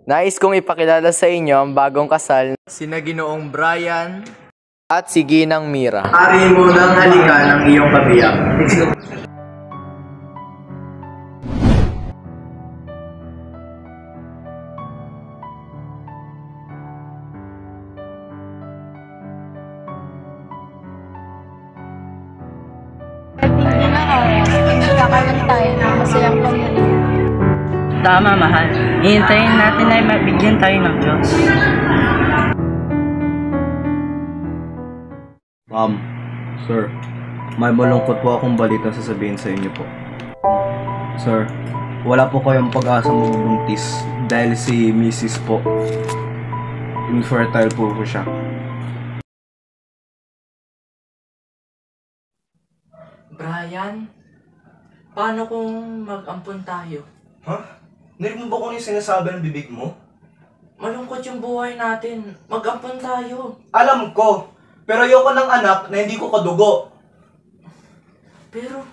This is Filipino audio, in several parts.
Nais kong ipakilala sa inyo ang bagong kasal, sina Ginoong Brian at si Ginang Mira. Ari mo nang halika ng iyong kabiyak. Tingin na magkakaroon tayo ng masayang pamilya. Tama, mahal. Hihintayin natin na mabigyan tayo ng Diyos. Ma'am, sir, may malungkot po akong balita sasabihin sa inyo po. Sir, wala po kayong pag-asa mabubuntis dahil si Mrs. po, infertile po siya. Brian, paano kung mag-ampon tayo? Ha? Narinig mo ba kung yung sinasabi ng bibig mo? Malungkot yung buhay natin. Mag-ampon tayo. Alam ko, pero ayoko ng anak na hindi ko kadugo. Pero...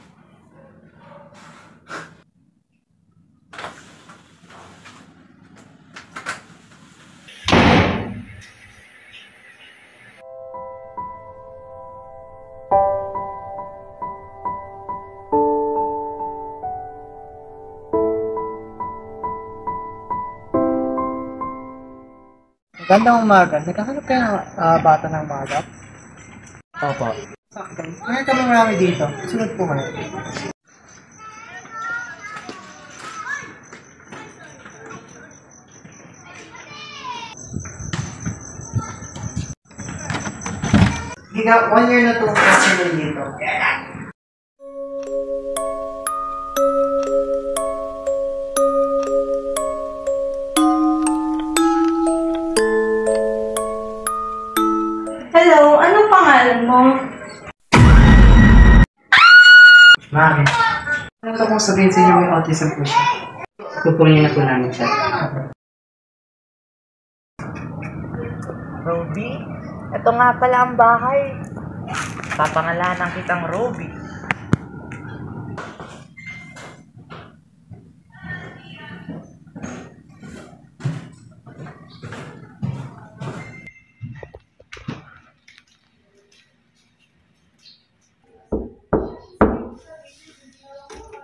Gandang umaga. Nagkakalap kayo ng bata ng umaga? Papa. Sakto. Ngayon kami marami dito. Sunod po kayo. Hindi 1 year na ito kasi dito. Hello, anong pangalan mo? Mami. Ano ito kung sabihin sa inyo may autism po siya? Kukunin na po namin siya. Roby, ito nga pala ang bahay. Papangalanan kitang Roby.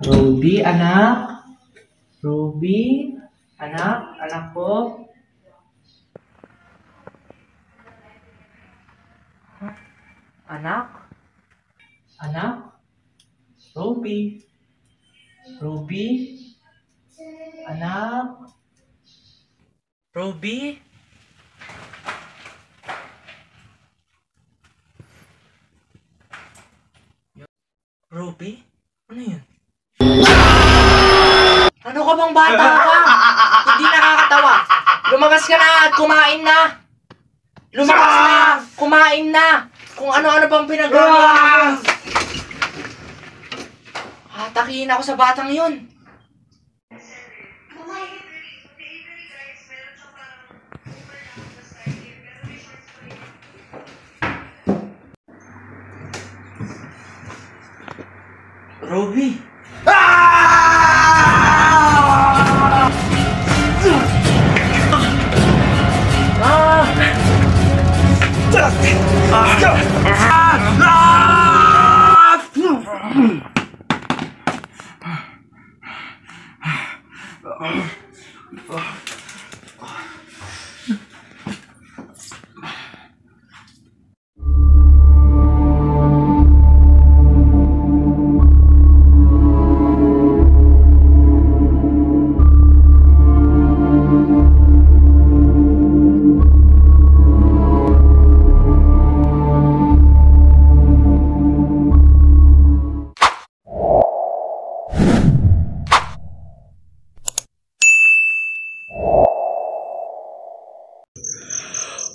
Ruby, anak. Ruby, anak ko. Anak? Ruby? Anak? Ruby? Ruby? Ano yun? Ano ka bang bata ka? Hindi nakakatawa. Lumagas ka na at kumain na. Lumagas na! Kumain na! Kung ano-ano pang pinagawa mo. Hatakiin ako sa batang yun. Roby!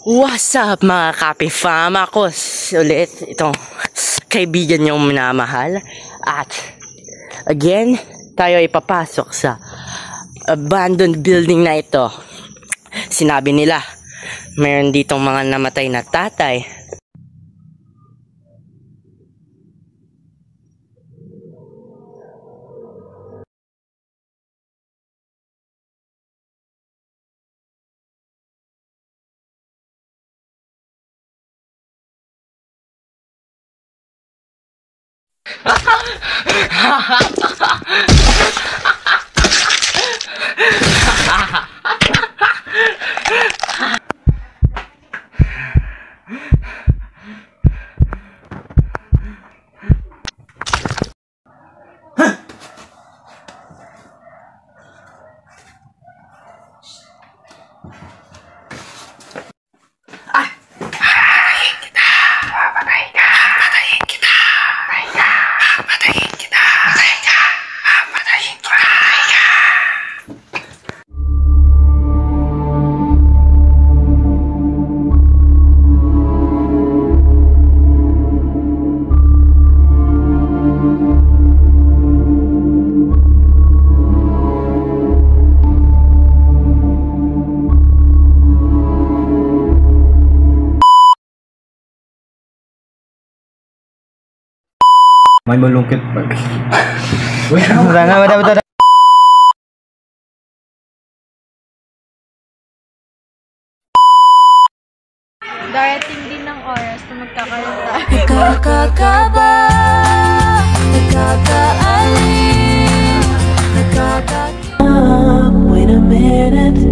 What's up mga Kape Fam? Ako ulit itong kaibigan niyong minamahal. At again, tayo ay papasok sa abandoned building na ito. Sinabi nila, mayroon ditong mga namatay na tatay May malungkot pa. Darating din ng oras na magkakaroon tayo. Nakakakaba, nakakaalim, nakakakita. Wait a minute.